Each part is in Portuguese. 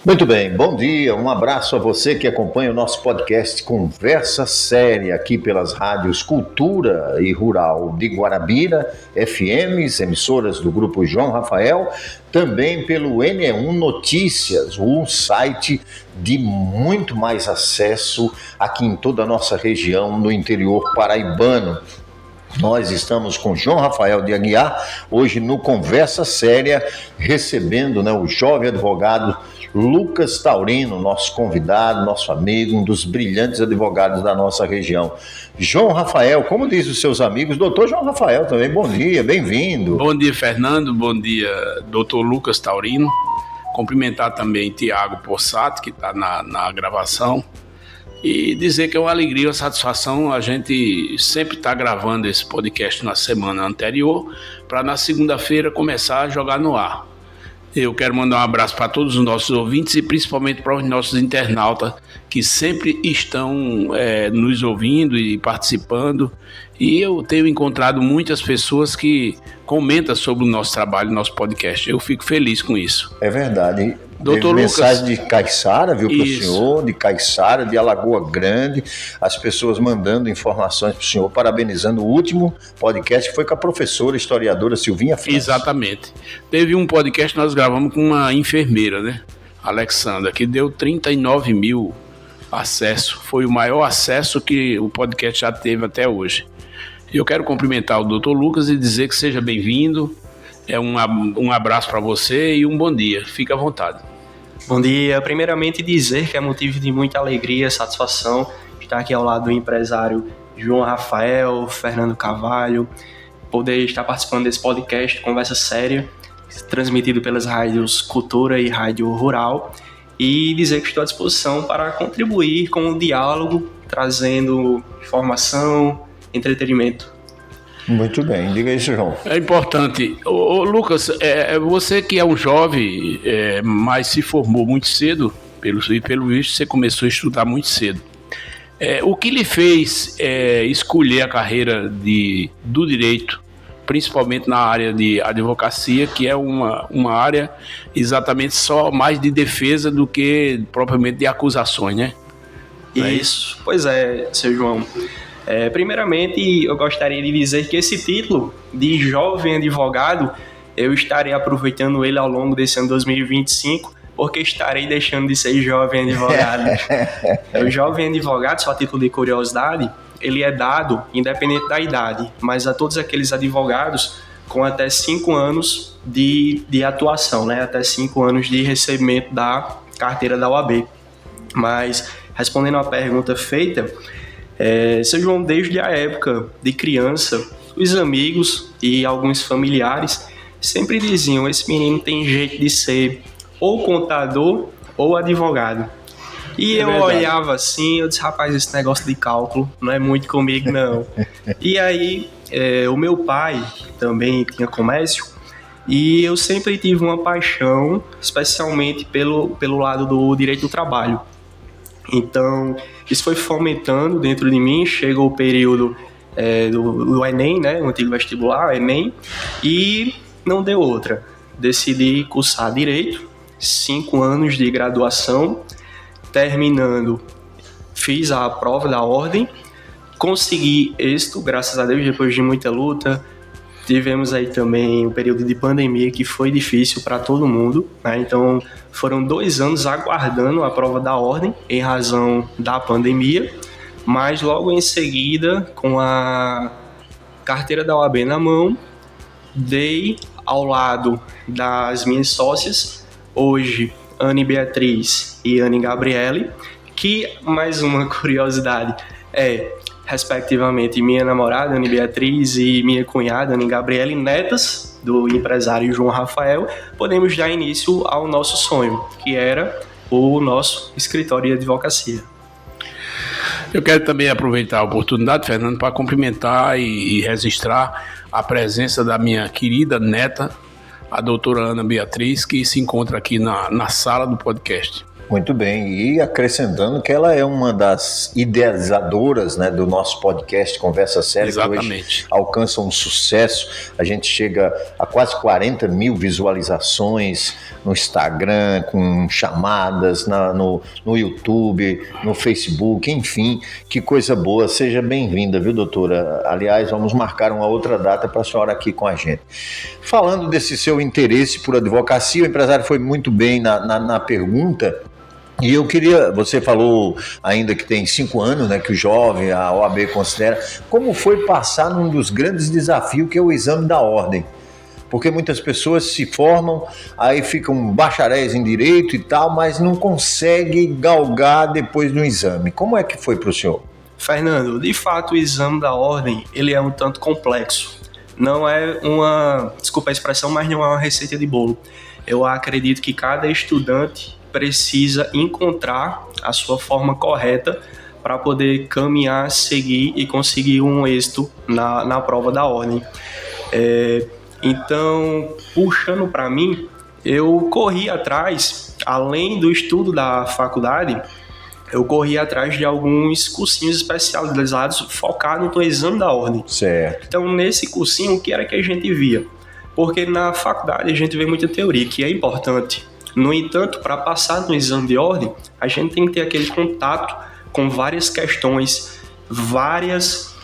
Muito bem, bom dia, um abraço a você que acompanha o nosso podcast Conversa Séria aqui pelas rádios Cultura e Rural de Guarabira, FMs, emissoras do Grupo João Rafael, também pelo N1 Notícias, um site de muito mais acesso aqui em toda a nossa região, no interior paraibano. Nós estamos com João Rafael de Aguiar, hoje no Conversa Séria, recebendo o jovem advogado Lucas Taurino, nosso convidado, nosso amigo, um dos brilhantes advogados da nossa região. João Rafael, como diz os seus amigos, doutor João Rafael também, bom dia, bem-vindo. Bom dia, Fernando, bom dia, doutor Lucas Taurino. Cumprimentar também Tiago Possato, que está na gravação. E dizer que é uma alegria, uma satisfação a gente sempre estar gravando esse podcast na semana anterior, para na segunda-feira começar a jogar no ar. Eu quero mandar um abraço para todos os nossos ouvintes e principalmente para os nossos internautas que sempre estão nos ouvindo e participando. E eu tenho encontrado muitas pessoas que comentam sobre o nosso trabalho, nosso podcast. Eu fico feliz com isso. É verdade. Doutor Lucas, mensagem de Caiçara, viu, para o senhor, de Caiçara, de Alagoa Grande, as pessoas mandando informações para o senhor, parabenizando o último podcast que foi com a professora historiadora Silvinha França. Exatamente. Teve um podcast que nós gravamos com uma enfermeira, né, Alexandra, que deu 39 mil acessos. Foi o maior acesso que o podcast já teve até hoje. Eu quero cumprimentar o doutor Lucas e dizer que seja bem-vindo. Um abraço para você e um bom dia. Fique à vontade. Bom dia. Primeiramente dizer que é motivo de muita alegria, satisfação estar aqui ao lado do empresário João Rafael, Fernando Carvalho, poder estar participando desse podcast Conversa Séria, transmitido pelas rádios Cultura e Rádio Rural, e dizer que estou à disposição para contribuir com o diálogo, trazendo informação, entretenimento. Muito bem, diga isso, João. É importante. Lucas, você que é um jovem, mas se formou muito cedo, pelo visto você começou a estudar muito cedo. O que lhe fez escolher a carreira do direito, principalmente na área de advocacia, que é uma área exatamente só mais de defesa do que propriamente de acusações, né? Isso, pois é, seu João. Primeiramente, eu gostaria de dizer que esse título de jovem advogado, eu estarei aproveitando ele ao longo desse ano 2025, porque estarei deixando de ser jovem advogado. O jovem advogado, só a título de curiosidade, ele é dado independente da idade, mas a todos aqueles advogados com até 5 anos de atuação, né? Até 5 anos de recebimento da carteira da OAB. Mas, respondendo à pergunta feita, seu João, desde a época de criança, os amigos e alguns familiares sempre diziam: esse menino tem jeito de ser ou contador ou advogado. E eu olhava assim, eu disse: rapaz, esse negócio de cálculo não é muito comigo não. E aí, o meu pai também tinha comércio e eu sempre tive uma paixão, especialmente pelo lado do direito do trabalho. Então, isso foi fomentando dentro de mim. Chegou o período do Enem, né, o antigo vestibular, Enem, e não deu outra. Decidi cursar Direito, 5 anos de graduação, terminando, fiz a prova da ordem, consegui êxito, graças a Deus, depois de muita luta. Tivemos aí também um período de pandemia que foi difícil para todo mundo, né? Então foram 2 anos aguardando a prova da ordem em razão da pandemia, mas logo em seguida, com a carteira da OAB na mão, dei ao lado das minhas sócias, hoje Anne Beatriz e Anne Gabriele, que, mais uma curiosidade, respectivamente, minha namorada, Anne Beatriz, e minha cunhada, Anne Gabriele, netas do empresário João Rafael. Podemos dar início ao nosso sonho, que era o nosso escritório de advocacia. Eu quero também aproveitar a oportunidade, Fernando, para cumprimentar e registrar a presença da minha querida neta, a doutora Ana Beatriz, que se encontra aqui na sala do podcast. Muito bem, e acrescentando que ela é uma das idealizadoras, né, do nosso podcast Conversa Séria, Exatamente. que hoje alcança um sucesso. A gente chega a quase 40 mil visualizações no Instagram, com chamadas no YouTube, no Facebook, enfim, que coisa boa. Seja bem-vinda, viu, doutora? Aliás, vamos marcar uma outra data para a senhora aqui com a gente. Falando desse seu interesse por advocacia, o empresário foi muito bem na pergunta. E eu queria, você falou ainda que tem 5 anos, né, que o jovem, a OAB considera, como foi passar num dos grandes desafios que é o exame da ordem? Porque muitas pessoas se formam, aí ficam bacharéis em direito e tal, mas não conseguem galgar depois no exame. Como é que foi para o senhor? Fernando, de fato o exame da ordem, ele é um tanto complexo. Não é desculpa a expressão, mas não é uma receita de bolo. Eu acredito que cada estudante precisa encontrar a sua forma correta para poder caminhar, seguir e conseguir um êxito na prova da ordem. Então, puxando para mim, eu corri atrás, além do estudo da faculdade, eu corri atrás de alguns cursinhos especializados focados no exame da ordem. Certo. Então, nesse cursinho, o que era que a gente via? Porque na faculdade a gente vê muita teoria, que é importante. No entanto, para passar no exame de ordem, a gente tem que ter aquele contato com várias questões, várias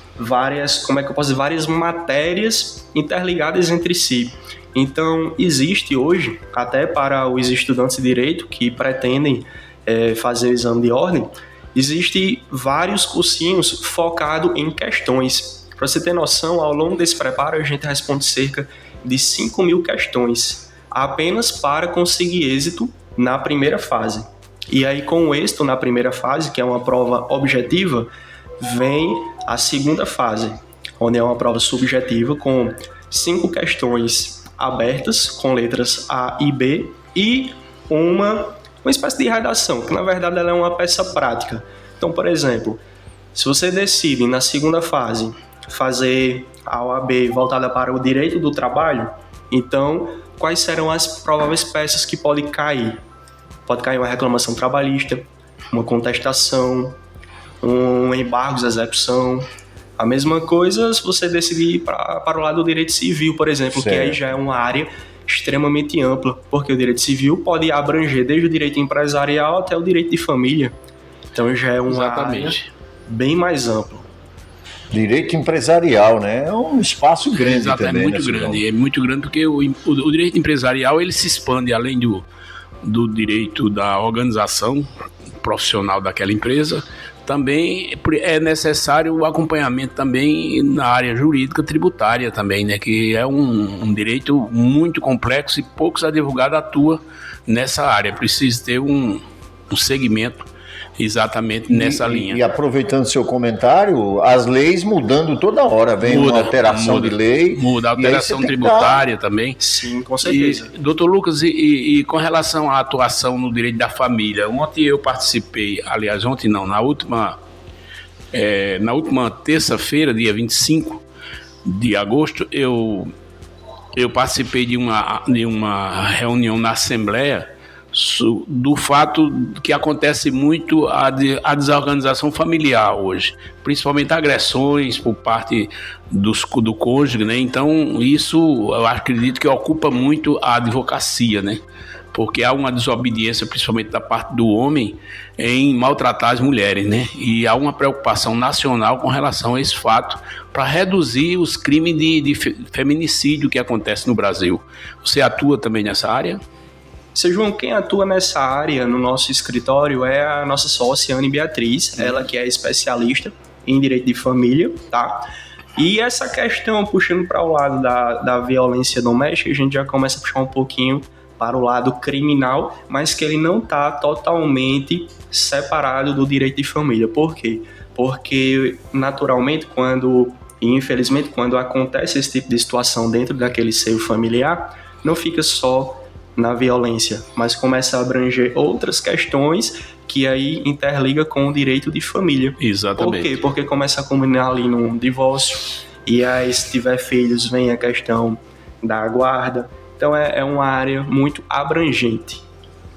matérias interligadas entre si. Então, existe hoje, até para os estudantes de direito que pretendem fazer o exame de ordem, existe vários cursinhos focados em questões. Para você ter noção, ao longo desse preparo a gente responde cerca de 5 mil questões, apenas para conseguir êxito na primeira fase. E aí, com o êxito na primeira fase, que é uma prova objetiva, vem a segunda fase, onde é uma prova subjetiva com 5 questões abertas, com letras A e B, e uma espécie de redação, que na verdade ela é uma peça prática. Então, por exemplo, se você decide na segunda fase fazer a OAB voltada para o direito do trabalho, então quais serão as prováveis peças que podem cair? Pode cair uma reclamação trabalhista, uma contestação, um embargo de execução. A mesma coisa se você decidir ir para o lado do direito civil, por exemplo, certo, que aí já é uma área extremamente ampla, porque o direito civil pode abranger desde o direito empresarial até o direito de família. Então já é uma área bem mais ampla. Direito empresarial, né? É um espaço grande. Exato, também, é muito grande. É muito grande porque o direito empresarial ele se expande além do direito da organização profissional daquela empresa. Também é necessário o acompanhamento também na área jurídica tributária também, né? Que é um direito muito complexo e poucos advogados atuam nessa área. Precisa ter um segmento exatamente nessa linha. E aproveitando seu comentário, as leis mudando toda hora, vem uma alteração de lei. Muda, a alteração tributária também. Sim, com certeza. Doutor Lucas, e com relação à atuação no direito da família, ontem eu participei, aliás, ontem não, na última terça-feira, dia 25 de agosto, eu participei de uma reunião na Assembleia do fato que acontece muito a desorganização familiar hoje, principalmente agressões por parte do cônjuge, né? Então isso eu acredito que ocupa muito a advocacia, né? Porque há uma desobediência, principalmente da parte do homem, em maltratar as mulheres, né? E há uma preocupação nacional com relação a esse fato para reduzir os crimes de feminicídio que acontecem no Brasil. Você atua também nessa área? Seu João, quem atua nessa área no nosso escritório é a nossa sócia, Anne Beatriz, ela que é especialista em direito de família, tá? E essa questão, puxando para o lado da violência doméstica, a gente já começa a puxar um pouquinho para o lado criminal, mas que ele não está totalmente separado do direito de família. Por quê? Porque, naturalmente, infelizmente, quando acontece esse tipo de situação dentro daquele seio familiar, não fica só na violência, mas começa a abranger outras questões que aí interliga com o direito de família. Exatamente. Por quê? Porque começa a combinar ali num divórcio, e aí se tiver filhos vem a questão da guarda. Então é uma área muito abrangente.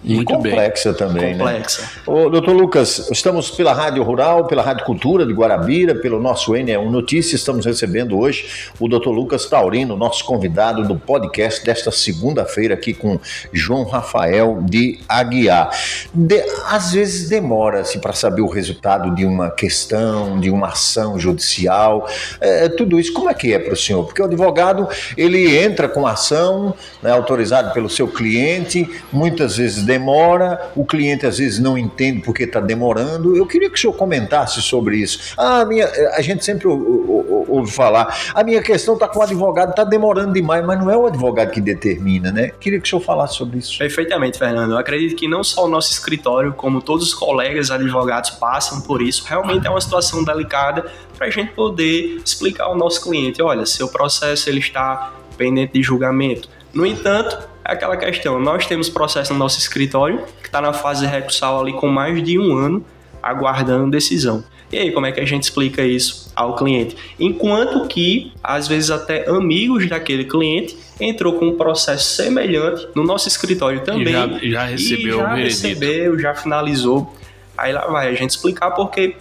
E Muito complexa bem. também, Complexa. né? Ô, doutor Lucas, estamos pela Rádio Rural, pela Rádio Cultura de Guarabira, pelo nosso N1 Notícias. Estamos recebendo hoje o doutor Lucas Taurino, nosso convidado do podcast desta segunda-feira aqui com João Rafael de Aguiar. Às vezes demora-se para saber o resultado de uma questão, de uma ação judicial, tudo isso. Como é que é para o senhor? Porque o advogado, ele entra com a ação, né, autorizado pelo seu cliente, muitas vezes demora, o cliente às vezes não entende porque está demorando. Eu queria que o senhor comentasse sobre isso. A gente sempre ouve falar, a minha questão está com o advogado, está demorando demais, mas não é o advogado que determina, né? Queria que o senhor falasse sobre isso. Perfeitamente, Fernando. Eu acredito que não só o nosso escritório, como todos os colegas advogados passam por isso. Realmente é uma situação delicada para a gente poder explicar ao nosso cliente, olha, seu processo ele está pendente de julgamento. No entanto, é aquela questão, nós temos processo no nosso escritório que está na fase recursal ali com mais de 1 ano aguardando decisão. E aí, como é que a gente explica isso ao cliente? Enquanto que, às vezes, até amigos daquele cliente entrou com um processo semelhante no nosso escritório também. Já recebeu o veredito. Já finalizou. Aí lá vai a gente explicar porque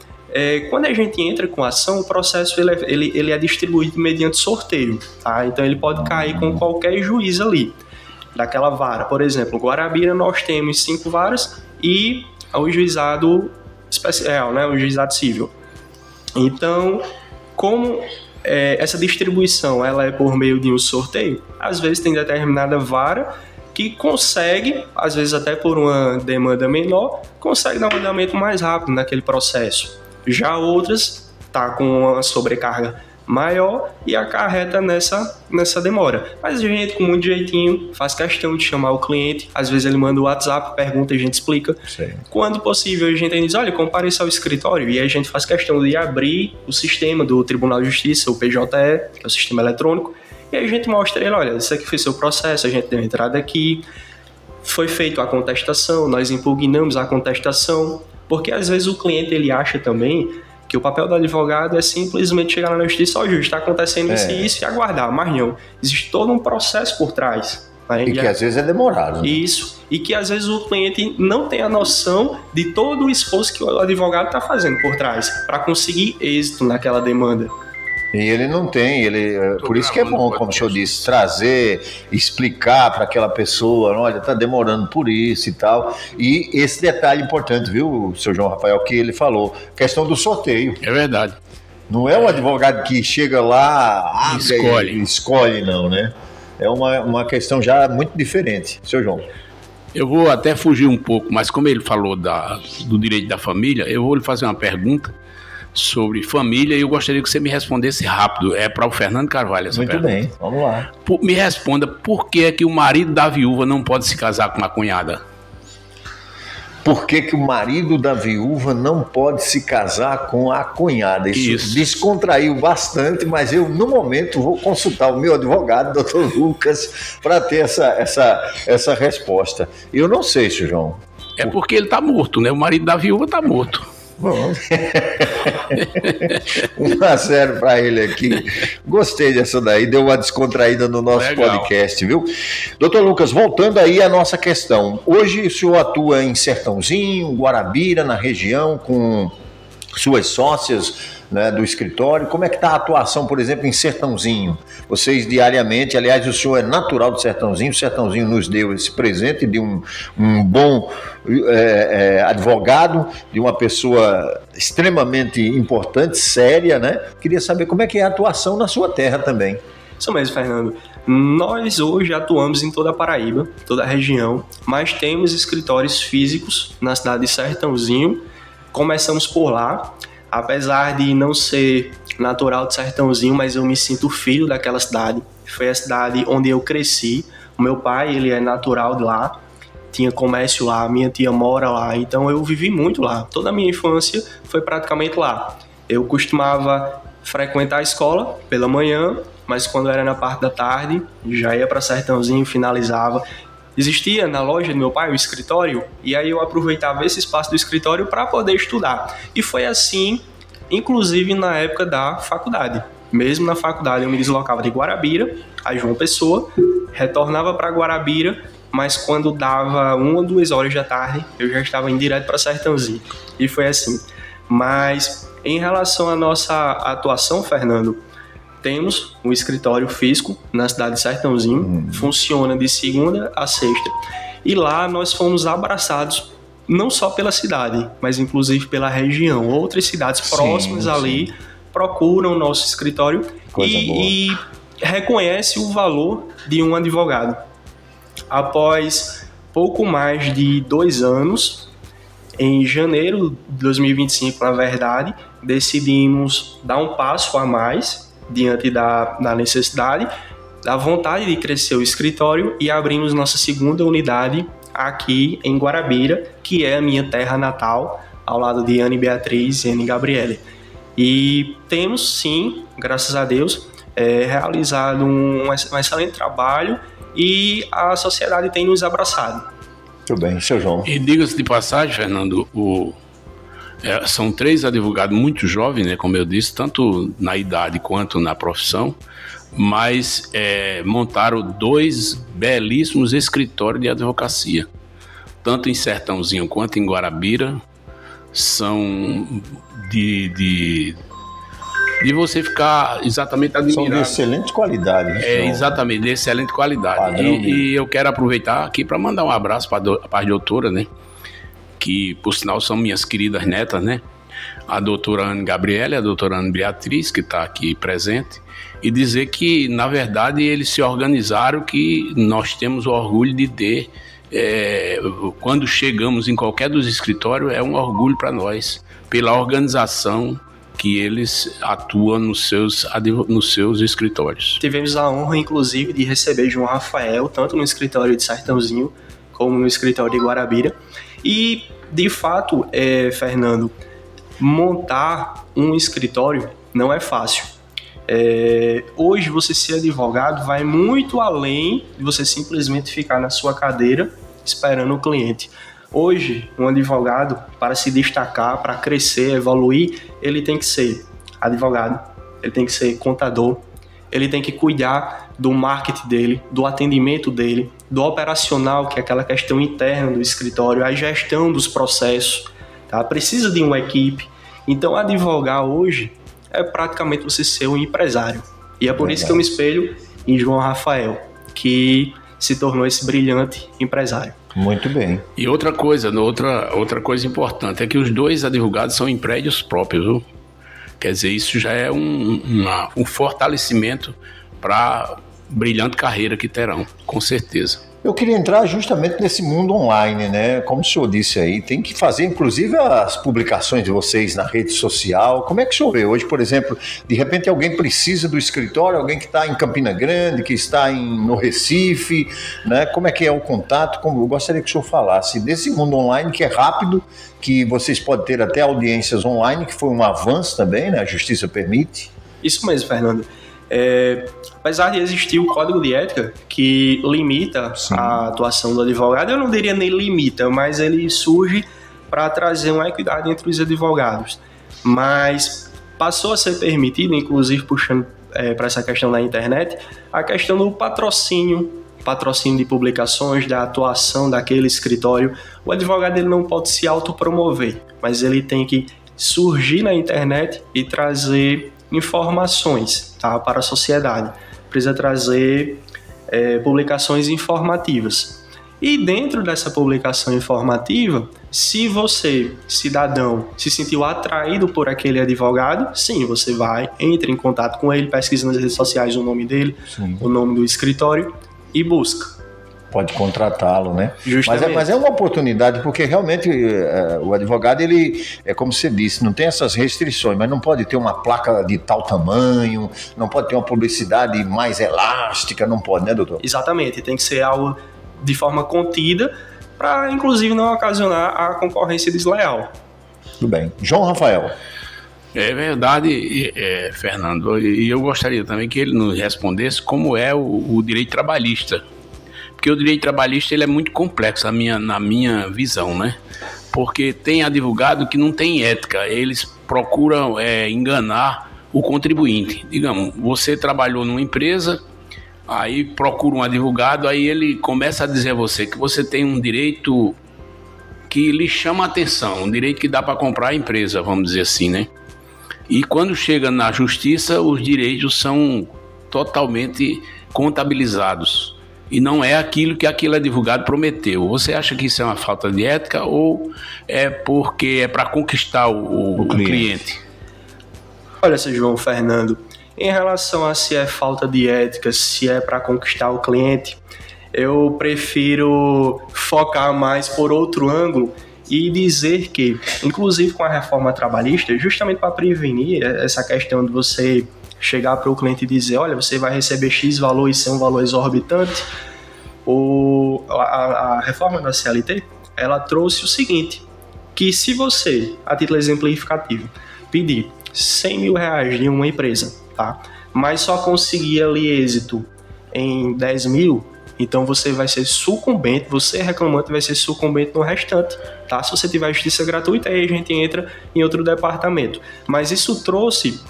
quando a gente entra com a ação, o processo ele é distribuído mediante sorteio. Tá? Então ele pode cair com qualquer juiz ali, daquela vara. Por exemplo, em Guarabira nós temos 5 varas e o juizado especial, né? O juizado civil. Então, como essa distribuição ela é por meio de um sorteio, às vezes tem determinada vara que consegue, às vezes até por uma demanda menor, consegue dar um andamento mais rápido naquele processo. Já outras tá com uma sobrecarga maior e acarreta nessa demora. Mas a gente, com muito jeitinho, faz questão de chamar o cliente. Às vezes ele manda o WhatsApp, pergunta e a gente explica. Sim. Quando possível, a gente diz, olha, compareça ao escritório. E a gente faz questão de abrir o sistema do Tribunal de Justiça, o PJE, que é o sistema eletrônico. E aí a gente mostra ele, olha, isso aqui foi seu processo, a gente deu entrada aqui, foi feita a contestação, nós impugnamos a contestação. Porque às vezes o cliente ele acha também que o papel do advogado é simplesmente chegar na justiça, ó, juiz, está acontecendo isso e isso, e aguardar. Mas não, existe todo um processo por trás. Né? E que às vezes é demorado. Né? Isso, e que às vezes o cliente não tem a noção de todo o esforço que o advogado está fazendo por trás para conseguir êxito naquela demanda. E ele não tem, por isso que é bom, como o senhor disse, trazer, explicar para aquela pessoa, olha, está demorando por isso e tal. E esse detalhe importante, viu, seu João Rafael, que ele falou, questão do sorteio. É verdade. Não é o advogado que chega lá, escolhe não, né? É uma questão já muito diferente. Seu João. Eu vou até fugir um pouco, mas como ele falou do direito da família, eu vou lhe fazer uma pergunta sobre família e eu gostaria que você me respondesse rápido. É para o Fernando Carvalho essa pergunta. Muito bem, vamos lá. Me responda, por que é que o marido da viúva não pode se casar com a cunhada? Por que que o marido da viúva não pode se casar com a cunhada? Isso descontraiu bastante, mas eu, no momento, vou consultar o meu advogado, doutor Lucas, para ter essa resposta. Eu não sei, senhor João. É porque ele está morto, né? O marido da viúva está morto. Bom, 1-0 para ele aqui. Gostei dessa daí, deu uma descontraída no nosso podcast, viu? Doutor Lucas, voltando aí à nossa questão. Hoje o senhor atua em Sertãozinho, Guarabira, na região, com suas sócias, né, do escritório. Como é que está a atuação, por exemplo, em Sertãozinho? Vocês diariamente, aliás, o senhor é natural de Sertãozinho, o Sertãozinho nos deu esse presente de um bom advogado, de uma pessoa extremamente importante, séria, né? Queria saber como é que é a atuação na sua terra também. Isso mesmo, Fernando. Nós hoje atuamos em toda a Paraíba, toda a região, mas temos escritórios físicos na cidade de Sertãozinho. Começamos por lá. Apesar de não ser natural de Sertãozinho, mas eu me sinto filho daquela cidade. Foi a cidade onde eu cresci. O meu pai, ele é natural de lá, tinha comércio lá, minha tia mora lá, então eu vivi muito lá. Toda a minha infância foi praticamente lá. Eu costumava frequentar a escola pela manhã, mas quando era na parte da tarde, já ia para Sertãozinho, finalizava. Existia na loja do meu pai o escritório, e aí eu aproveitava esse espaço do escritório para poder estudar. E foi assim, inclusive na época da faculdade. Mesmo na faculdade eu me deslocava de Guarabira a João Pessoa, retornava para Guarabira mas quando dava 1 ou 2 horas da tarde, eu já estava indo direto para Sertãozinho. E foi assim. Mas em relação à nossa atuação, Fernando, temos um escritório físico na cidade de Sertãozinho, funciona de segunda a sexta. E lá nós fomos abraçados não só pela cidade, mas inclusive pela região. Outras cidades próximas ali procuram o nosso escritório e reconhece o valor de um advogado. Após pouco mais de 2 anos, em janeiro de 2025, na verdade, decidimos dar um passo a mais diante da necessidade, da vontade de crescer o escritório e abrimos nossa segunda unidade aqui em Guarabira, que é a minha terra natal, ao lado de Anne Beatriz e Anne Gabriele. E temos, sim, graças a Deus, realizado um excelente trabalho e a sociedade tem nos abraçado. Muito bem, seu João. E diga-se de passagem, Fernando, são 3 advogados muito jovens, né, como eu disse, tanto na idade quanto na profissão, mas montaram 2 belíssimos escritórios de advocacia, tanto em Sertãozinho quanto em Guarabira. São de você ficar exatamente admirado. São de excelente qualidade. Exatamente, de excelente qualidade. E eu quero aproveitar aqui para mandar um abraço para a doutora, né? Que, por sinal, são minhas queridas netas, né? A doutora Anne Gabriele e a doutora Anne Beatriz, que está aqui presente, e dizer que, na verdade, eles se organizaram, que nós temos o orgulho de ter. Quando chegamos em qualquer dos escritórios, é um orgulho para nós, pela organização que eles atuam nos seus escritórios. Tivemos a honra, inclusive, de receber João Rafael, tanto no escritório de Sertãozinho, como no escritório de Guarabira. E, de fato, Fernando, montar um escritório não é fácil. Hoje, você ser advogado vai muito além de você simplesmente ficar na sua cadeira esperando o cliente. Hoje, um advogado, para se destacar, para crescer, evoluir, ele tem que ser advogado, ele tem que ser contador, ele tem que cuidar do marketing dele, do atendimento dele, do operacional, que é aquela questão interna do escritório, a gestão dos processos, tá? Precisa de uma equipe. Então, advogar hoje é praticamente você ser um empresário. E é por isso que eu me espelho em João Rafael, que se tornou esse brilhante empresário. Muito bem. E outra coisa importante é que os 2 advogados são em prédios próprios, viu? Quer dizer, isso já é um fortalecimento para a brilhante carreira que terão, com certeza. Eu queria entrar justamente nesse mundo online, né? Como o senhor disse aí, tem que fazer inclusive as publicações de vocês na rede social. Como é que o senhor vê hoje, por exemplo, de repente alguém precisa do escritório, alguém que está em Campina Grande, que está no Recife, né? Como é que é o contato? Eu gostaria que o senhor falasse desse mundo online que é rápido, que vocês podem ter até audiências online, que foi um avanço também, né? A justiça permite. Isso mesmo, Fernando. Apesar de existir o código de ética que limita a atuação do advogado, eu não diria nem limita, mas ele surge para trazer uma equidade entre os advogados. Mas passou a ser permitido, inclusive puxando para essa questão da internet, a questão do patrocínio de publicações, da atuação daquele escritório. O advogado ele não pode se autopromover, mas ele tem que surgir na internet e trazer informações, tá, para a sociedade. Precisa trazer publicações informativas. E dentro dessa publicação informativa, se você, cidadão, se sentiu atraído por aquele advogado, sim, você vai, entra em contato com ele, pesquisa nas redes sociais o nome dele, o nome do escritório e busca. Pode contratá-lo, né? Justamente. Mas é uma oportunidade, porque realmente o advogado, ele, como você disse, não tem essas restrições, mas não pode ter uma placa de tal tamanho, não pode ter uma publicidade mais elástica, não pode, né, doutor? Exatamente, tem que ser algo de forma contida, para inclusive não ocasionar a concorrência desleal. Tudo bem. João Rafael. É verdade, Fernando, e eu gostaria também que ele nos respondesse como é o direito trabalhista. Porque o direito trabalhista ele é muito complexo na minha visão, né? Porque tem advogado que não tem ética, eles procuram enganar o contribuinte. Digamos, você trabalhou numa empresa, Aí procura um advogado, aí ele começa a dizer a você que você tem um direito que lhe chama a atenção, um direito que dá para comprar a empresa, vamos dizer assim, né? E quando chega na justiça, os direitos são totalmente contabilizados. E não é aquilo que aquele advogado prometeu. Você acha que isso é uma falta de ética ou é porque é para conquistar o cliente? Olha, seu João Fernando, em relação a se é falta de ética, se é para conquistar o cliente, eu prefiro focar mais por outro ângulo e dizer que, inclusive com a reforma trabalhista, justamente para prevenir essa questão de você chegar para o cliente e dizer, olha, você vai receber X valor e ser um valor exorbitante, a reforma da CLT, ela trouxe o seguinte, que se você, a título exemplificativo, pedir 100 mil reais de uma empresa, tá? Mas só conseguir ali êxito em 10 mil, então você vai ser sucumbente, você reclamante vai ser sucumbente no restante, tá? Se você tiver justiça gratuita, aí a gente entra em outro departamento. Mas isso trouxe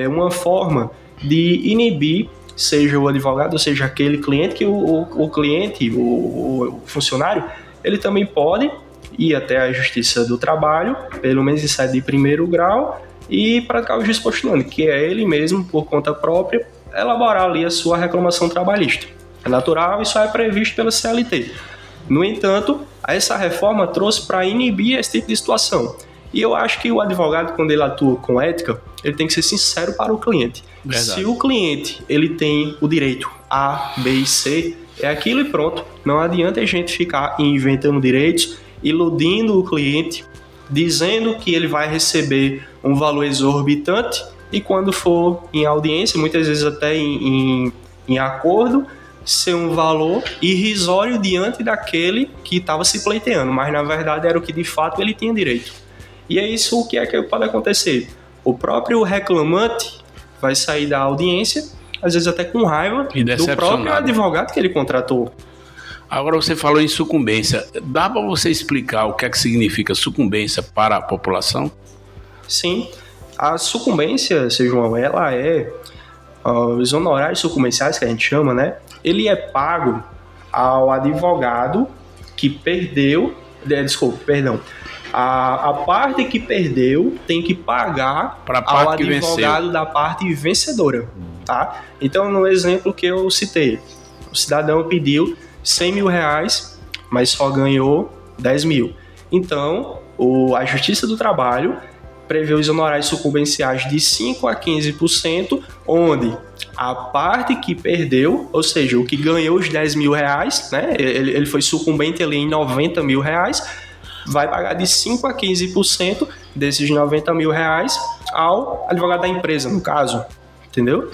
uma forma de inibir, seja o advogado, ou seja aquele cliente, que o cliente, o funcionário, ele também pode ir até a Justiça do Trabalho, pelo menos em sede de primeiro grau, e praticar o juiz postulante, que é ele mesmo, por conta própria, elaborar ali a sua reclamação trabalhista. É natural, isso é previsto pela CLT. No entanto, essa reforma trouxe para inibir esse tipo de situação. E eu acho que o advogado, quando ele atua com ética, ele tem que ser sincero para o cliente. Verdade. Se o cliente ele tem o direito A, B e C, é aquilo e pronto. Não adianta a gente ficar inventando direitos, iludindo o cliente, dizendo que ele vai receber um valor exorbitante e quando for em audiência, muitas vezes até em acordo, ser um valor irrisório diante daquele que estava se pleiteando, mas na verdade era o que de fato ele tinha direito. E é isso o que é que pode acontecer. O próprio reclamante vai sair da audiência, às vezes até com raiva do próprio advogado que ele contratou. Agora você falou em sucumbência. Dá para você explicar o que é que significa sucumbência para a população? Sim. A sucumbência, seu João, ela é os honorários sucumbenciais que a gente chama, né? Ele é pago ao advogado que perdeu, a parte que perdeu tem que pagar ao advogado da parte vencedora, tá? Então, no exemplo que eu citei, o cidadão pediu 100 mil reais, mas só ganhou 10 mil. Então, a Justiça do Trabalho prevê os honorários sucumbenciais de 5% a 15%, onde a parte que perdeu, ou seja, o que ganhou os 10 mil reais, né, ele foi sucumbente ali em 90 mil reais, vai pagar de 5% a 15% desses 90 mil reais ao advogado da empresa, no caso, entendeu?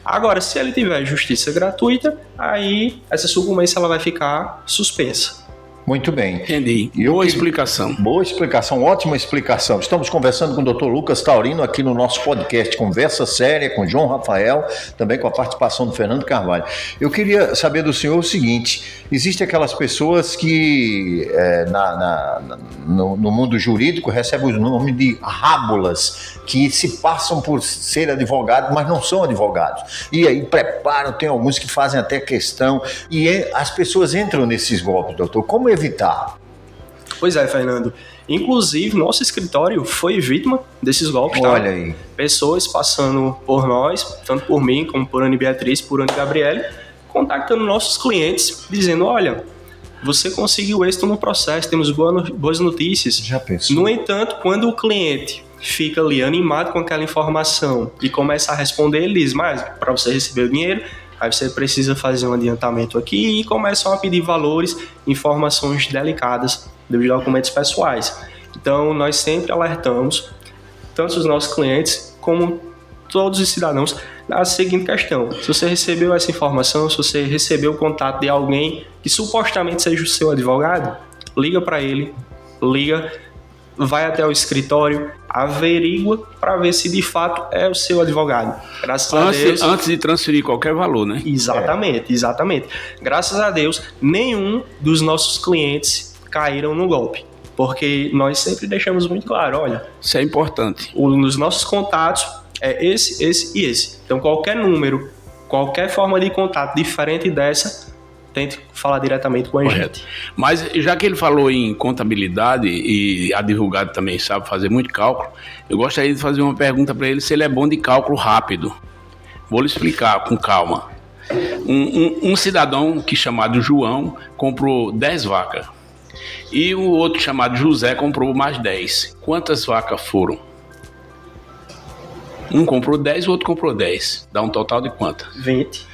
Agora, se ele tiver justiça gratuita, aí essa sucumbência ela vai ficar suspensa. Muito bem. Entendi. Boa explicação. Boa explicação, ótima explicação. Estamos conversando com o Dr. Lucas Taurino aqui no nosso podcast Conversa Séria com João Rafael, também com a participação do Fernando Carvalho. Eu queria saber do senhor o seguinte, existem aquelas pessoas que no mundo jurídico recebem o nome de rábulas, que se passam por ser advogados, mas não são advogados. E aí preparam, tem alguns que fazem até questão, e as pessoas entram nesses golpes, doutor. Como evitar? Pois é, Fernando. Inclusive, nosso escritório foi vítima desses golpes. Olha aí. Pessoas passando por nós, tanto por mim como por Anne Beatriz, por Anne Gabriele, contactando nossos clientes, dizendo, olha, você conseguiu êxito no processo, temos boas notícias. Já pensou? No entanto, quando o cliente fica ali animado com aquela informação e começa a responder, ele diz, mas para você receber o dinheiro, aí você precisa fazer um adiantamento aqui e começam a pedir valores, informações delicadas dos documentos pessoais. Então, nós sempre alertamos, tanto os nossos clientes como todos os cidadãos, na seguinte questão. Se você recebeu essa informação, se você recebeu o contato de alguém que supostamente seja o seu advogado, liga para ele, vai até o escritório, averigua para ver se de fato é o seu advogado. Graças a Deus. Antes de transferir qualquer valor, né? Exatamente. Graças a Deus, nenhum dos nossos clientes caíram no golpe. Porque nós sempre deixamos muito claro, olha... Isso é importante. Nos nossos contatos é esse e esse. Então, qualquer número qualquer forma de contato diferente dessa, tente falar diretamente com a gente. Mas já que ele falou em contabilidade e advogado também sabe fazer muito cálculo, eu gostaria de fazer uma pergunta para ele se ele é bom de cálculo rápido. Vou lhe explicar com calma. Um cidadão que chamado João comprou 10 vacas e o outro chamado José comprou mais 10. Quantas vacas foram? Um comprou 10, o outro comprou 10. Dá um total de quanto? 20.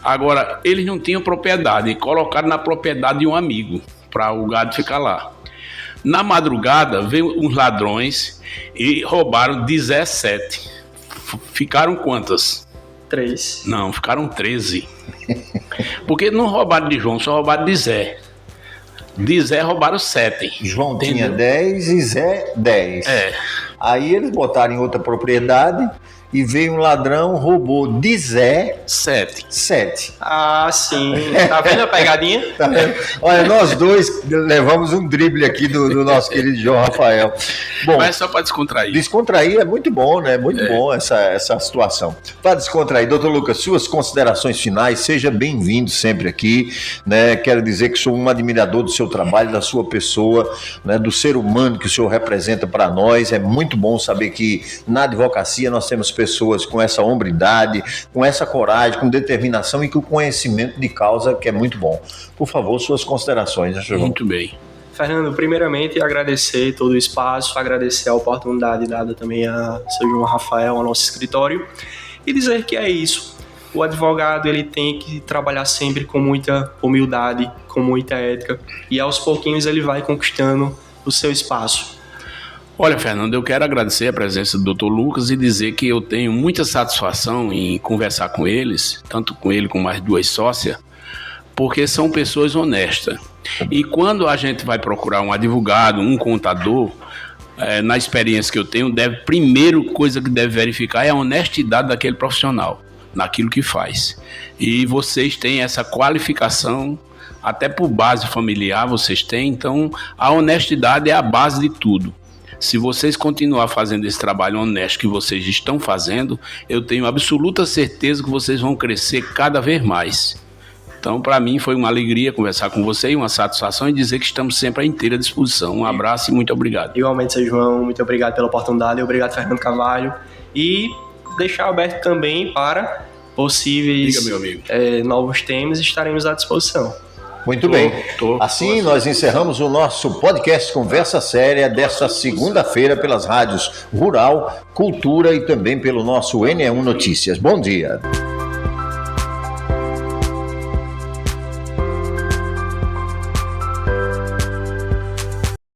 Agora, eles não tinham propriedade, colocaram na propriedade de um amigo, para o gado ficar lá. Na madrugada, veio uns ladrões e roubaram 17. Ficaram quantas? 3. Não, ficaram 13. Porque não roubaram de João, só roubaram de Zé. De Zé roubaram 7. João entendeu? tinha 10 e Zé 10. Aí eles botaram em outra propriedade e veio um ladrão, roubou de Zé 7. Ah, sim. Tá vendo a pegadinha? Tá vendo? Olha, nós dois levamos um drible aqui do nosso querido João Rafael. Bom, mas é só para descontrair. Descontrair é muito bom, né? Muito bom essa situação. Para descontrair, doutor Lucas, suas considerações finais, seja bem-vindo sempre aqui, né? Quero dizer que sou um admirador do seu trabalho, da sua pessoa, né? Do ser humano que o senhor representa para nós. É muito bom saber que na advocacia nós temos pessoas com essa hombridade, com essa coragem, com determinação e com conhecimento de causa, que é muito bom. Por favor, suas considerações, né, João? Muito bem. Fernando, primeiramente agradecer todo o espaço, agradecer a oportunidade dada também a seu João Rafael, ao nosso escritório, e dizer que é isso. O advogado ele tem que trabalhar sempre com muita humildade, com muita ética, e aos pouquinhos ele vai conquistando o seu espaço. Olha, Fernando, eu quero agradecer a presença do Dr. Lucas e dizer que eu tenho muita satisfação em conversar com eles, tanto com ele como as duas sócias, porque são pessoas honestas. E quando a gente vai procurar um advogado, um contador, na experiência que eu tenho, primeira coisa que deve verificar é a honestidade daquele profissional, naquilo que faz. E vocês têm essa qualificação, até por base familiar vocês têm, então a honestidade é a base de tudo. Se vocês continuar fazendo esse trabalho honesto que vocês estão fazendo, eu tenho absoluta certeza que vocês vão crescer cada vez mais. Então, para mim, foi uma alegria conversar com você e uma satisfação e dizer que estamos sempre à inteira disposição. Um abraço e muito obrigado. Igualmente, seu João, muito obrigado pela oportunidade, obrigado, Fernando Carvalho. E deixar aberto também para possíveis Diga, meu amigo. Novos temas, estaremos à disposição. Muito bem. Assim, nós encerramos o nosso podcast Conversa Séria desta segunda-feira pelas rádios Rural, Cultura e também pelo nosso NE1 Notícias. Bom dia.